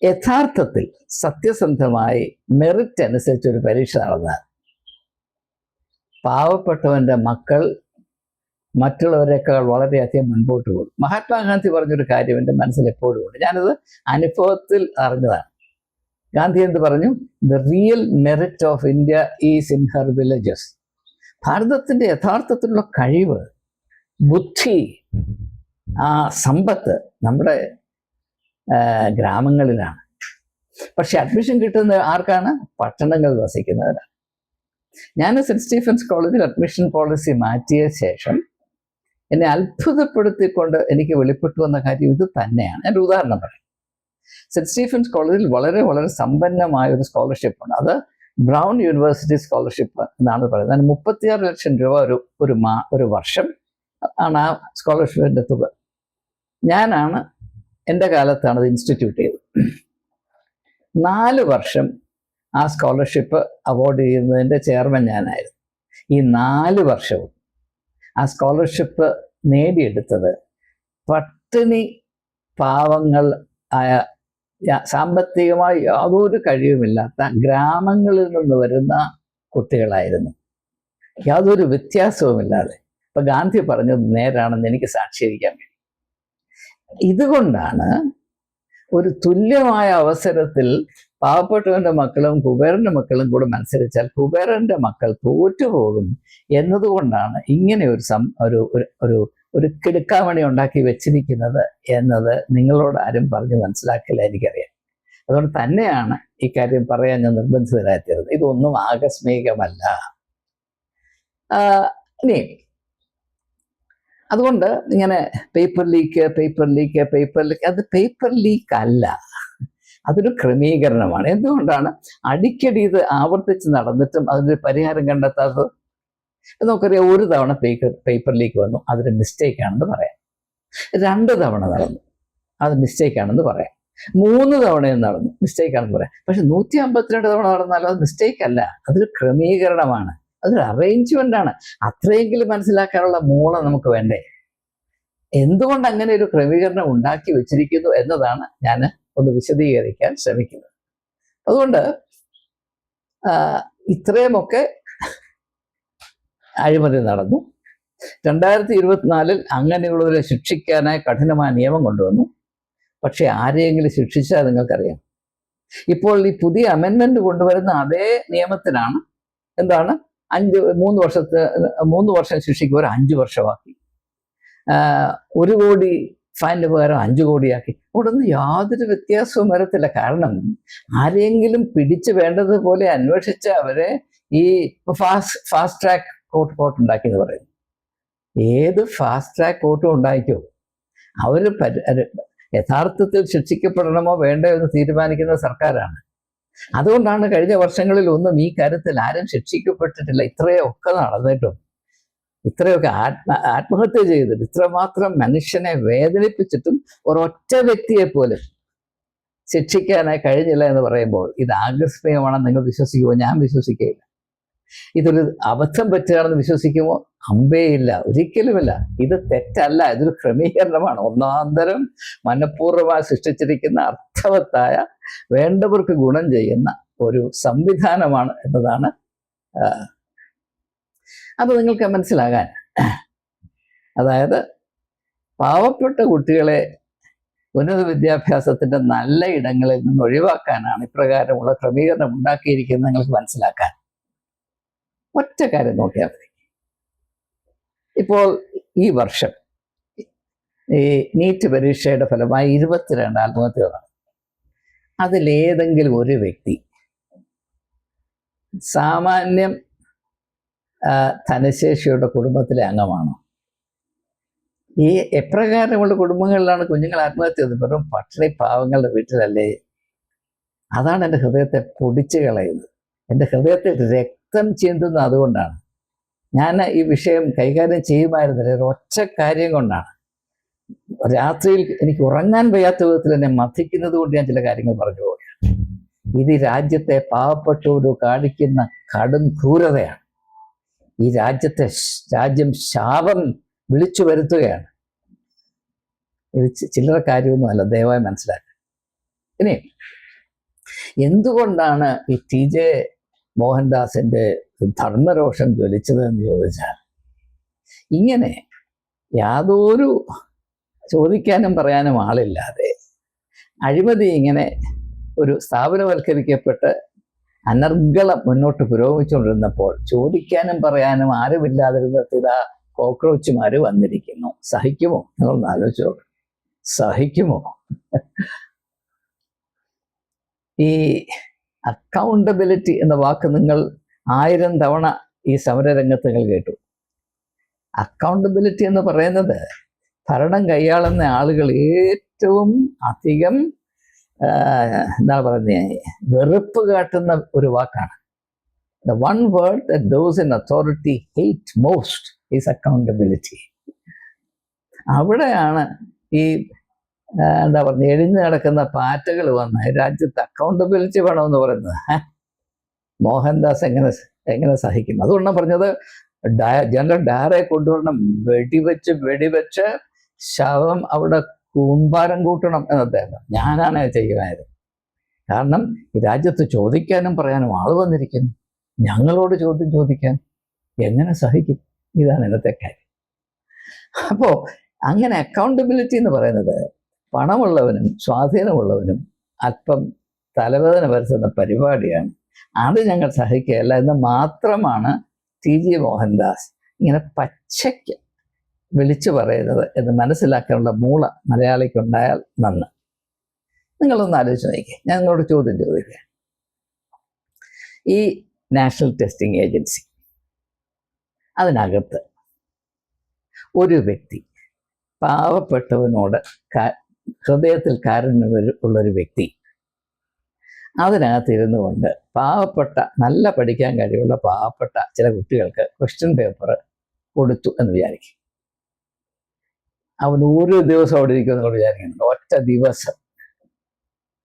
യഥാർത്ഥത്തിൽ സത്യസന്ധമായി മെറിറ്റ് അനുസരിച്ച് ഒരു പരീക്ഷ നടന്നാൽ പാവപ്പെട്ടവൻ്റെ മക്കൾ മറ്റുള്ളവരെക്കാൾ വളരെയധികം മുൻപോട്ട് പോകും. മഹാത്മാഗാന്ധി പറഞ്ഞൊരു കാര്യം എൻ്റെ മനസ്സിൽ എപ്പോഴും ഉണ്ട്. ഞാനത് അനുഭവത്തിൽ അറിഞ്ഞതാണ്. ഗാന്ധി എന്ത് പറഞ്ഞു? The real merit of India is in her villages. ഭാരതത്തിൻ്റെ യഥാർത്ഥത്തിലുള്ള കഴിവ്, ബുദ്ധി, സമ്പത്ത് നമ്മുടെ ഗ്രാമങ്ങളിലാണ്. പക്ഷെ അഡ്മിഷൻ കിട്ടുന്നത് ആർക്കാണ്? പട്ടണങ്ങളിൽ വസിക്കുന്നവരാണ്. ഞാൻ സെൻറ്റ് സ്റ്റീഫൻസ് കോളേജിൽ അഡ്മിഷൻ പോളിസി മാറ്റിയ ശേഷം എന്നെ അത്ഭുതപ്പെടുത്തിക്കൊണ്ട് എനിക്ക് വെളിപ്പെട്ടു വന്ന കാര്യം ഇത് തന്നെയാണ്. ഞാനൊരു ഉദാഹരണം പറയാം. സെൻറ്റ് സ്റ്റീഫൻസ് കോളേജിൽ വളരെ വളരെ സമ്പന്നമായ ഒരു സ്കോളർഷിപ്പാണ്. അത് ബ്രൗൺ യൂണിവേഴ്സിറ്റി സ്കോളർഷിപ്പ് എന്നാണ് പറയുന്നത്. അതിന് 36 ലക്ഷം രൂപ ഒരു വർഷം ആണ് ആ സ്കോളർഷിപ്പിൻ്റെ തുക. ഞാനാണ് എൻ്റെ കാലത്താണ് അത് ഇൻസ്റ്റിറ്റ്യൂട്ട് ചെയ്തത്. 4 വർഷം ആ സ്കോളർഷിപ്പ് അവാർഡ് ചെയ്യുന്നതിൻ്റെ ചെയർമാൻ ഞാനായിരുന്നു. ഈ 4 വർഷവും ആ സ്കോളർഷിപ്പ് നേടിയെടുത്തത് പട്ടിണി പാവങ്ങൾ ആയ സാമ്പത്തികമായി യാതൊരു കഴിവുമില്ലാത്ത ഗ്രാമങ്ങളിൽ നിന്ന് വരുന്ന കുട്ടികളായിരുന്നു. യാതൊരു വ്യത്യാസവുമില്ലാതെ. ഇപ്പം ഗാന്ധി പറഞ്ഞത് നേരാണെന്ന് എനിക്ക് സാക്ഷീകരിക്കാൻ വേണ്ടി. ഇതുകൊണ്ടാണ് ഒരു തുല്യമായ അവസരത്തിൽ പാവപ്പെട്ടവൻ്റെ മക്കളും കുബേരൻ്റെ മക്കളും കൂടെ മത്സരിച്ചാൽ കുബേരൻ്റെ മക്കൾ തോറ്റുപോകും എന്നതുകൊണ്ടാണ് ഇങ്ങനെ ഒരു കിടുക്കാമണി ഉണ്ടാക്കി വെച്ചിരിക്കുന്നത് എന്നത് നിങ്ങളോട് ആരും പറഞ്ഞ് മനസ്സിലാക്കില്ല, എനിക്കറിയാം. അതുകൊണ്ട് തന്നെയാണ് ഈ കാര്യം പറയാൻ ഞാൻ നിർബന്ധിതരായിത്തീരുന്നത്. ഇതൊന്നും ആകസ്മികമല്ല. ഇനി അതുകൊണ്ട് ഇങ്ങനെ പേപ്പർ ലീക്ക് അത് പേപ്പർ ലീക്ക് അല്ല, അതൊരു ക്രമീകരണമാണ്. എന്തുകൊണ്ടാണ് അടിക്കടി ഇത് ആവർത്തിച്ച് നടന്നിട്ടും അതിനൊരു പരിഹാരം കണ്ടെത്താത്തത്? നമുക്കറിയാം, ഒരു തവണ പേപ്പർ ലീക്ക് വന്നു, അതൊരു മിസ്റ്റേക്കാണെന്ന് പറയാം. 2 തവണ നടന്നു, അത് മിസ്റ്റേക്കാണെന്ന് പറയാം. 3 തവണയും നടന്നു, മിസ്റ്റേക്കാണെന്ന് പറയാം. പക്ഷെ 152 തവണ നടന്നാലും അത് മിസ്റ്റേക്ക് അല്ല, അതൊരു ക്രമീകരണമാണ്, അതൊരു അറേഞ്ച്മെന്റ് ആണ്. അത്രയെങ്കിലും മനസ്സിലാക്കാനുള്ള മൂളം നമുക്ക് വേണ്ടേ? എന്തുകൊണ്ട് അങ്ങനെ ഒരു ക്രമീകരണം ഉണ്ടാക്കി വെച്ചിരിക്കുന്നു എന്നതാണ് ഞാൻ ഒന്ന് വിശദീകരിക്കാൻ ശ്രമിക്കുന്നത്. അതുകൊണ്ട് ഇത്രയുമൊക്കെ അഴിമതി നടന്നു. 2024 അങ്ങനെയുള്ളവരെ ശിക്ഷിക്കാനായി കഠിനമായ നിയമം കൊണ്ടുവന്നു. പക്ഷെ ആരെയെങ്കിലും ശിക്ഷിച്ചാൽ നിങ്ങൾക്കറിയാം. ഇപ്പോൾ ഈ പുതിയ അമെൻമെന്റ് കൊണ്ടുവരുന്ന അതേ നിയമത്തിനാണ് എന്താണ് 3 വർഷം ശിക്ഷിക്കുക 5 വർഷമാക്കി. 1 കോടി ഫൈനിന് പകരം 5 കോടിയാക്കി. അവിടൊന്നും യാതൊരു വ്യത്യാസവും വരത്തില്ല. കാരണം ആരെങ്കിലും പിടിച്ച് വേണ്ടതുപോലെ അന്വേഷിച്ച് അവരെ ഈ ഫാസ്റ്റ് ട്രാക്ക് കോർട്ട് ഉണ്ടാക്കി എന്ന് പറയുന്നു. ഏത് ഫാസ്റ്റ് ട്രാക്ക് കോർട്ടും ഉണ്ടായിക്കോ, അവർ യഥാർത്ഥത്തിൽ ശിക്ഷിക്കപ്പെടണമോ വേണ്ടോ എന്ന് തീരുമാനിക്കുന്ന സർക്കാരാണ്. അതുകൊണ്ടാണ് കഴിഞ്ഞ വർഷങ്ങളിൽ ഒന്നും ഈ കാര്യത്തിൽ ആരും ശിക്ഷിക്കപ്പെട്ടിട്ടില്ല. ഇത്രയൊക്കെ നടന്നിട്ടും, ഇത്രയൊക്കെ ആത്മഹത്യ ചെയ്തിട്ട്, ഇത്രമാത്രം മനുഷ്യനെ വേദനിപ്പിച്ചിട്ടും ഒരൊറ്റ വ്യക്തിയെ പോലും ശിക്ഷിക്കാനായി കഴിഞ്ഞില്ല എന്ന് പറയുമ്പോൾ ഇത് ആകസ്മികമാണെന്ന് നിങ്ങൾ വിശ്വസിക്കുമോ? ഞാൻ വിശ്വസിക്കുകയില്ല. ഇതൊരു അബദ്ധം പറ്റുകയാണെന്ന് വിശ്വസിക്കുമോ? അമ്പേയില്ല, ഒരിക്കലുമില്ല. ഇത് തെറ്റല്ല, ഇതൊരു ക്രമീകരണമാണ്. ഒന്നാന്തരം മനഃപൂർവ്വമായി സൃഷ്ടിച്ചിരിക്കുന്ന അർത്ഥവത്തായ, വേണ്ടവർക്ക് ഗുണം ചെയ്യുന്ന ഒരു സംവിധാനമാണ് എന്നതാണ് അത് നിങ്ങൾക്ക് മനസ്സിലാകാൻ. അതായത് പാവപ്പെട്ട കുട്ടികളെ ഉന്നത വിദ്യാഭ്യാസത്തിന്റെ നല്ല ഇടങ്ങളിൽ നിന്ന് ഒഴിവാക്കാനാണ് ഇപ്രകാരമുള്ള ക്രമീകരണം ഉണ്ടാക്കിയിരിക്കുന്നത് നിങ്ങൾക്ക് മനസ്സിലാക്കാൻ. ഒറ്റ കാര്യം നോക്കിയാൽ മതി. ഇപ്പോൾ ഈ വർഷം ഈ നീറ്റ് പരീക്ഷയുടെ ഫലമായി 22 ആത്മഹത്യകളാണ്. അതിലേതെങ്കിലും ഒരു വ്യക്തി സാമാന്യം ധനശേഷിയുടെ കുടുംബത്തിലെ അംഗമാണോ? ഈ എപ്രകാരമുള്ള കുടുംബങ്ങളിലാണ് കുഞ്ഞുങ്ങൾ ആത്മഹത്യ ചെയ്തത്? വെറും പട്ടിണി പാവങ്ങളുടെ വീട്ടിലല്ലേ? അതാണ് എൻ്റെ ഹൃദയത്തെ പൊടിച്ചു കളയുന്നത്. എൻ്റെ ഹൃദയത്തിൽ രക്തം ചീന്തുന്നത് അതുകൊണ്ടാണ്. ഞാൻ ഈ വിഷയം കൈകാര്യം ചെയ്യുമായിരുന്നില്ല, ഒറ്റ കാര്യം കൊണ്ടാണ്. രാത്രിയിൽ എനിക്ക് ഉറങ്ങാൻ വയ്യാത്ത വിധത്തിൽ എന്നെ മഥിക്കുന്നത് കൊണ്ട് ഞാൻ ചില കാര്യങ്ങൾ പറഞ്ഞു പോവുകയാണ്. ഇത് ഈ രാജ്യത്തെ പാവപ്പെട്ടവര് കാണിക്കുന്ന കടും ക്രൂരതയാണ്. ഈ രാജ്യം ശാപം വിളിച്ചു വരുത്തുകയാണ്. ഇത് ചില്ലറ കാര്യമൊന്നുമല്ല, ദയവായി മനസ്സിലാക്കുക. ഇനി എന്തുകൊണ്ടാണ് ഈ TJ മോഹൻദാസിന്റെ ധർമ്മരോഷം ജ്വലിച്ചത് എന്ന് ചോദിച്ചാൽ, ഇങ്ങനെ യാതൊരു ചോദിക്കാനും പറയാനും ആളില്ലാതെ അഴിമതി ഇങ്ങനെ ഒരു സ്ഥാപനവൽക്കരിക്കപ്പെട്ട് അനർഗളം മുന്നോട്ട് പുരോഗമിച്ചുകൊണ്ടിരുന്നപ്പോൾ ചോദിക്കാനും പറയാനും ആരുമില്ലാതിരുന്നത് ഇതാ കോക്രോച്ചുമാര് വന്നിരിക്കുന്നു. സഹിക്കുമോ? നിങ്ങളൊന്ന് ആലോചിച്ചോ, സഹിക്കുമോ? ഈ അക്കൗണ്ടബിലിറ്റി എന്ന വാക്ക് നിങ്ങൾ 1000 തവണ ഈ സമരരംഗത്ത് നിങ്ങൾ കേട്ടു. അക്കൗണ്ടബിലിറ്റി എന്ന് പറയുന്നത് ഭരണം കൈയാളുന്ന ആളുകൾ ഏറ്റവും അധികം എന്താ പറയുന്നത്, വെറുപ്പ് കാട്ടുന്ന ഒരു വാക്കാണ്. The one word that those in authority hate most is accountability. അവിടെയാണ് ഈ എന്താ പറയുക, എഴിഞ്ഞു നടക്കുന്ന പാറ്റകൾ വന്ന് രാജ്യത്ത് അക്കൗണ്ടബിലിറ്റി വേണമെന്ന് പറയുന്നത്. മോഹൻദാസ് എങ്ങനെ സഹിക്കും? അതുകൊണ്ടാണ് പറഞ്ഞത് ജനറൽ ഡയറെ കൊണ്ടുവരണം, വെടിവെച്ച് ശവം അവിടെ കൂമ്പാരം കൂട്ടണം എന്ന് അദ്ദേഹം. ഞാനാണ് ചെയ്യുമായിരുന്നു. കാരണം ഈ രാജ്യത്ത് ചോദിക്കാനും പറയാനും ആൾ വന്നിരിക്കുന്നു, ഞങ്ങളോട് ചോദ്യം ചോദിക്കാൻ എങ്ങനെ സഹിക്കും? ഇതാണ് ഇന്നത്തെ കാര്യം. അപ്പോൾ അങ്ങനെ അക്കൗണ്ടബിലിറ്റി എന്ന് പറയുന്നത് പണമുള്ളവനും സ്വാധീനമുള്ളവനും അല്പം തലവേദന വരുത്തുന്ന പരിപാടിയാണ്. അത് ഞങ്ങൾ സഹിക്കുകയല്ല എന്ന് മാത്രമാണ് TJ മോഹൻദാസ് ഇങ്ങനെ പച്ചയ്ക്ക് വിളിച്ചു പറയുന്നത് എന്ന് മനസ്സിലാക്കാനുള്ള മൂള മലയാളിക്കുണ്ടായാൽ നന്ന്. നിങ്ങളൊന്ന് ആലോചിച്ച് നോക്കിക്കേ. ഞാൻ നിങ്ങളോട് ചോദ്യം ചോദിക്കാം. ഈ നാഷണൽ ടെസ്റ്റിംഗ് ഏജൻസി, അതിനകത്ത് ഒരു വ്യക്തി, പാവപ്പെട്ടവനോട് ഹൃദയത്തിൽ കാരുണ്യമുള്ളൊരു വ്യക്തി, അതിനകത്ത് ഇരുന്നു കൊണ്ട് പാവപ്പെട്ട, നല്ല പഠിക്കാൻ കഴിവുള്ള പാവപ്പെട്ട ചില കുട്ടികൾക്ക് ക്വസ്റ്റ്യൻ പേപ്പർ കൊടുത്തു എന്ന് വിചാരിക്കും. അവൻ ഒരു ദിവസം അവിടെ ഇരിക്കുമെന്ന് നിങ്ങൾ വിചാരിക്കുന്നുണ്ട്. ഒറ്റ ദിവസം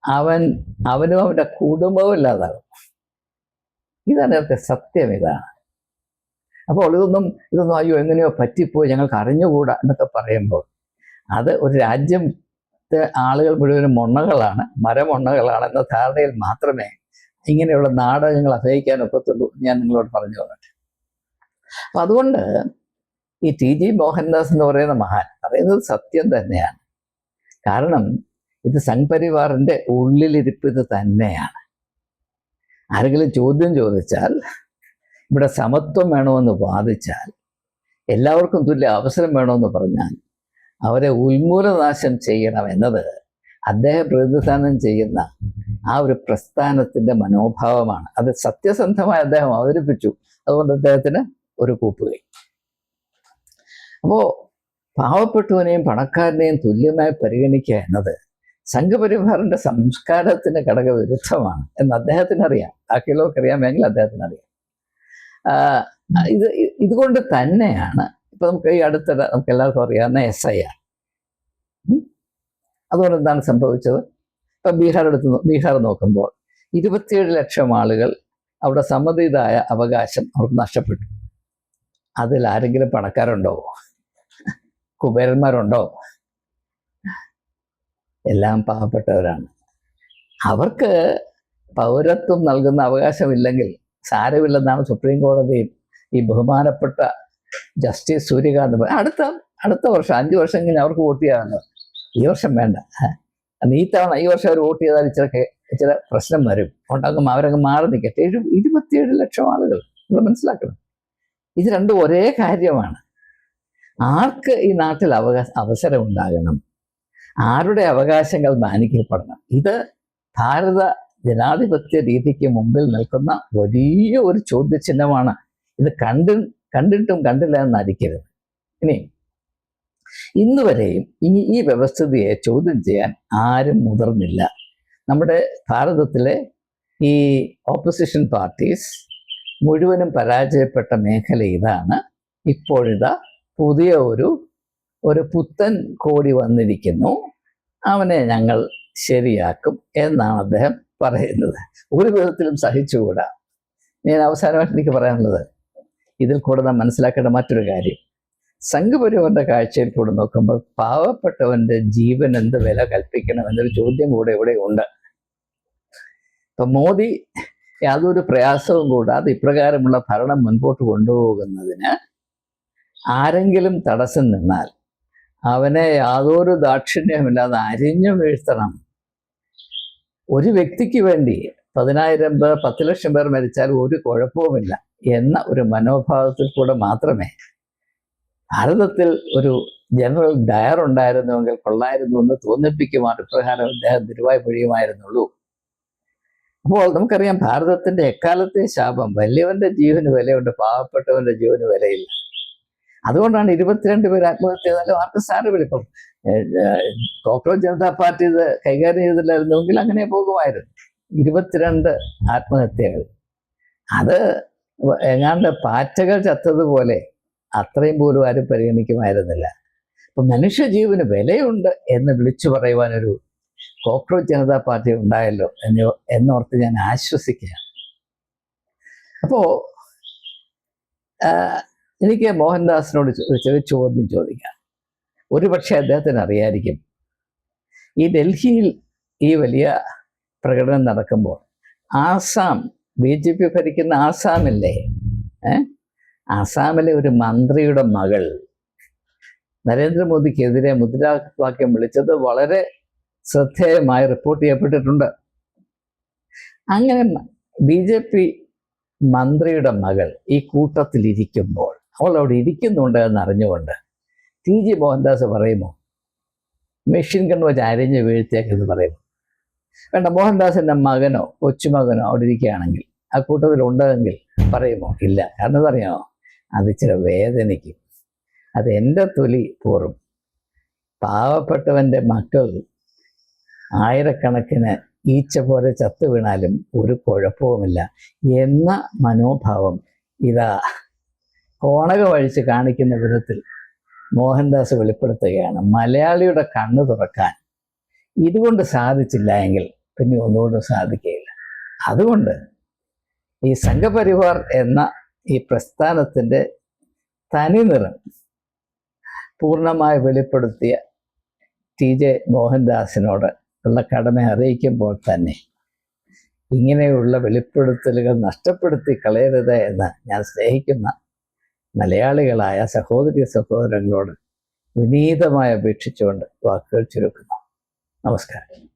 അവനും അവൻ്റെ കുടുംബവും ഇല്ലാതാകും. ഇതാണ് ഇവിടുത്തെ സത്യം. ഇതാണ്. അപ്പോൾ ഇതൊന്നും അയ്യോ എങ്ങനെയോ പറ്റിപ്പോയി, ഞങ്ങൾക്ക് അറിഞ്ഞുകൂടാ എന്നൊക്കെ പറയുമ്പോൾ അത് ഒരു രാജ്യത്തെ ആളുകൾ മുഴുവനും മരമൊണ്ണകളാണ് എന്ന ധാരണയിൽ മാത്രമേ ഇങ്ങനെയുള്ള നാടകങ്ങൾ അഭിനയിക്കാനൊക്കത്തുള്ളൂ ഞാൻ നിങ്ങളോട് പറഞ്ഞു തന്നിട്ട്. അപ്പം അതുകൊണ്ട് ഈ TG മോഹൻദാസ് എന്ന് പറയുന്ന മഹാൻ പറയുന്നത് സത്യം തന്നെയാണ്. കാരണം ഇത് സംഘപരിവാറിൻ്റെ ഉള്ളിലിരിപ്പ് ഇത് തന്നെയാണ്. ആരെങ്കിലും ചോദ്യം ചോദിച്ചാൽ, ഇവിടെ സമത്വം വേണമെന്ന് വാദിച്ചാൽ, എല്ലാവർക്കും തുല്യ അവസരം വേണമെന്ന് പറഞ്ഞാൽ അവരെ ഉന്മൂലനാശം ചെയ്യണം എന്നത് അദ്ദേഹം പ്രതിനിധാനം ചെയ്യുന്ന ആ ഒരു പ്രസ്ഥാനത്തിൻ്റെ മനോഭാവമാണ്. അത് സത്യസന്ധമായി അദ്ദേഹം അവതരിപ്പിച്ചു. അതുകൊണ്ട് അദ്ദേഹത്തിന് ഒരു കൂപ്പുകൈ. അപ്പോൾ പാവപ്പെട്ടവനെയും പണക്കാരനെയും തുല്യമായി പരിഗണിക്കുക എന്നത് സംഘപരിവാറിൻ്റെ സംസ്കാരത്തിന് ഘടകവിരുദ്ധമാണ് എന്ന് അദ്ദേഹത്തിന് അറിയാം. ബാക്കിയുള്ളവർക്ക് അറിയാമെങ്കിൽ അദ്ദേഹത്തിന് അറിയാം. ഇതുകൊണ്ട് തന്നെയാണ് ഇപ്പം നമുക്ക് ഈ അടുത്തിടെ നമുക്ക് എല്ലാവർക്കും അറിയാവുന്ന SIR. അതുകൊണ്ട് എന്താണ് സംഭവിച്ചത്? ഇപ്പം ബീഹാർ നോക്കുമ്പോൾ 27 ലക്ഷം ആളുകൾ അവിടെ സമ്മതിദായ അവകാശം അവർക്ക് നഷ്ടപ്പെട്ടു. അതിൽ ആരെങ്കിലും പണക്കാരുണ്ടോ? കുബേരന്മാരുണ്ടോ? എല്ലാം പാവപ്പെട്ടവരാണ്. അവർക്ക് പൗരത്വം നൽകുന്ന അവകാശമില്ലെങ്കിൽ സാരമില്ലെന്നാണ് സുപ്രീം കോടതിയും ഈ ബഹുമാനപ്പെട്ട ജസ്റ്റിസ് സൂര്യകാന്ത് അടുത്ത വർഷം 5 വർഷം ഇങ്ങനെ അവർക്ക് വോട്ട് ചെയ്യാമല്ലോ. ഈ വർഷം വേണ്ട. ഈ വർഷം അവർ വോട്ട് ചെയ്താൽ ഇച്ചിരി പ്രശ്നം വരും. ഉണ്ടാകും അവരങ്ങ് മാറി നിൽക്കട്ടെ. 27 ലക്ഷം ആളുകൾ നിങ്ങൾ മനസ്സിലാക്കണം. ഇത് രണ്ടും ഒരേ കാര്യമാണ്. ആർക്ക് ഈ നാട്ടിൽ അവസരം ഉണ്ടാകണം, ആരുടെ അവകാശങ്ങൾ മാനിക്കപ്പെടണം, ഇത് ഭാരത ജനാധിപത്യ രീതിക്ക് മുമ്പിൽ നിൽക്കുന്ന വലിയ ഒരു ചോദ്യചിഹ്നമാണ്. ഇത് കണ്ടിട്ടും കണ്ടില്ല എന്നടിക്കരുത്. ഇനി ഇന്ന് വരെയും ഈ വ്യവസ്ഥിതിയെ ചോദ്യം ചെയ്യാൻ ആരും മുതിർന്നില്ല. നമ്മുടെ ഭാരതത്തിലെ ഈ ഓപ്പോസിഷൻ പാർട്ടീസ് മുഴുവനും പരാജയപ്പെട്ട മേഖല ഇതാണ്. ഇപ്പോഴിതാ പുതിയ ഒരു പുത്തൻ കോടി വന്നിരിക്കുന്നു, അവനെ ഞങ്ങൾ ശരിയാക്കും എന്നാണ് അദ്ദേഹം പറയുന്നത്. ഒരു വിധത്തിലും സഹിച്ചുകൂടാ. ഞാൻ അവസാനമായിട്ട് എനിക്ക് പറയാനുള്ളത്, ഇതിൽ കൂടെ നാം മനസ്സിലാക്കേണ്ട മറ്റൊരു കാര്യം, സംഘപരിവാറിൻ്റെ കാഴ്ചയിൽ കൂടെ നോക്കുമ്പോൾ പാവപ്പെട്ടവൻ്റെ ജീവൻ എന്ത് വില കൽപ്പിക്കണം എന്നൊരു ചോദ്യം കൂടെ ഇവിടെ ഉണ്ട്. ഇപ്പം മോദി യാതൊരു പ്രയാസവും കൂടാതെ ഇപ്രകാരമുള്ള ഭരണം മുൻപോട്ട് കൊണ്ടുപോകുന്നതിന് ആരെങ്കിലും തടസ്സം നിന്നാൽ അവനെ യാതൊരു ദാക്ഷിണ്യമില്ലാതെ അരിഞ്ഞു വീഴ്ത്തണം. ഒരു വ്യക്തിക്ക് വേണ്ടി 10,000 പേർ 10 ലക്ഷം പേർ മരിച്ചാൽ ഒരു കുഴപ്പവുമില്ല എന്ന ഒരു മനോഭാവത്തിൽ കൂടെ മാത്രമേ ഭാരതത്തിൽ ഒരു ജനറൽ ഡയർ ഉണ്ടായിരുന്നുവെങ്കിൽ കൊള്ളായിരുന്നു എന്ന് തോന്നിപ്പിക്കുമാർ ഇപ്രകാരം അദ്ദേഹം തിരുവായി പൊഴിയുമായിരുന്നുള്ളൂ. അപ്പോൾ നമുക്കറിയാം, ഭാരതത്തിൻ്റെ എക്കാലത്തെ ശാപം വലിയവൻ്റെ ജീവന് വിലയുണ്ട്, പാവപ്പെട്ടവൻ്റെ ജീവന് വിലയില്ല. അതുകൊണ്ടാണ് 22 പേർ ആത്മഹത്യ ചെയ്താലും ആർക്കും സാരമില്ല. ഇപ്പം കോക്രോച്ച് ജനതാ പാർട്ടി ഇത് കൈകാര്യം ചെയ്തില്ലായിരുന്നുവെങ്കിൽ അങ്ങനെ പോകുമായിരുന്നു. 22 ആത്മഹത്യകൾ, അത് എങ്ങാണ്ട് പാറ്റകൾ ചത്തതുപോലെ അത്രയും പോലും ആരും പരിഗണിക്കുമായിരുന്നില്ല. അപ്പം മനുഷ്യജീവന് വിലയുണ്ട് എന്ന് വിളിച്ചു പറയുവാനൊരു കോക്രോച്ച് ജനതാ പാർട്ടി ഉണ്ടായല്ലോ എന്നോർത്ത് ഞാൻ ആശ്വസിക്കുകയാണ്. അപ്പോൾ എനിക്ക് മോഹൻദാസിനോട് ഒരു ചെറിയ ചോദ്യം ചോദിക്കാം. ഒരുപക്ഷെ അദ്ദേഹത്തിന് അറിയായിരിക്കും, ഈ ഡൽഹിയിൽ ഈ വലിയ പ്രകടനം നടക്കുമ്പോൾ ആസാം BJP ഭരിക്കുന്ന ആസാമില്ലേ, ആസാമിലെ ഒരു മന്ത്രിയുടെ മകൾ നരേന്ദ്രമോദിക്കെതിരെ മുദ്രാവാക്യം വിളിച്ചത് വളരെ ശ്രദ്ധേയമായി റിപ്പോർട്ട് ചെയ്യപ്പെട്ടിട്ടുണ്ട്. അങ്ങനെ BJP മന്ത്രിയുടെ മകൾ ഈ കൂട്ടത്തിലിരിക്കുമ്പോൾ, അവൾ അവിടെ ഇരിക്കുന്നുണ്ട് എന്നറിഞ്ഞുകൊണ്ട് TG മോഹൻദാസ് പറയുമോ മെഷീൻ ഗൺ വെച്ച് അരിഞ്ഞ് വീഴ്ത്തിയേക്കെന്ന് പറയുമോ? വേണ്ട. മോഹൻദാസിൻ്റെ മകനോ കൊച്ചുമകനോ അവിടെ ഇരിക്കുകയാണെങ്കിൽ ആ കൂട്ടത്തിലുണ്ടെങ്കിൽ പറയുമോ? ഇല്ല. കാരണം എന്തറിയാമോ, അത് ഇച്ചിരി വേദനിക്കും. അത് എൻ്റെ തൊലി പോറും. പാവപ്പെട്ടവൻ്റെ മക്കൾ ആയിരക്കണക്കിന് ഈച്ച പോലെ ചത്തു വീണാലും ഒരു കുഴപ്പവുമില്ല എന്ന മനോഭാവം ഇതാ കോണകമഴിച്ച് കാണിക്കുന്ന വിധത്തിൽ മോഹൻദാസ് വെളിപ്പെടുത്തുകയാണ്. മലയാളിയുടെ കണ്ണ് തുറക്കാൻ ഇതുകൊണ്ട് സാധിച്ചില്ല എങ്കിൽ പിന്നെ ഒന്നുകൊണ്ടും സാധിക്കുകയില്ല. അതുകൊണ്ട് ഈ സംഘപരിവാർ എന്ന ഈ പ്രസ്ഥാനത്തിൻ്റെ തനി നിറം പൂർണ്ണമായി വെളിപ്പെടുത്തിയ TJ മോഹൻദാസിനോട് ഉള്ള കടമ അറിയിക്കുമ്പോൾ തന്നെ ഇങ്ങനെയുള്ള വെളിപ്പെടുത്തലുകൾ നഷ്ടപ്പെടുത്തി കളയരുത് എന്ന് ഞാൻ സ്നേഹിക്കുന്ന മലയാളികളായ സഹോദരി സഹോദരങ്ങളോട് വിനീതമായി അപേക്ഷിച്ചുകൊണ്ട് വാക്കുകൾ ചുരുക്കുന്നു. നമസ്കാരം.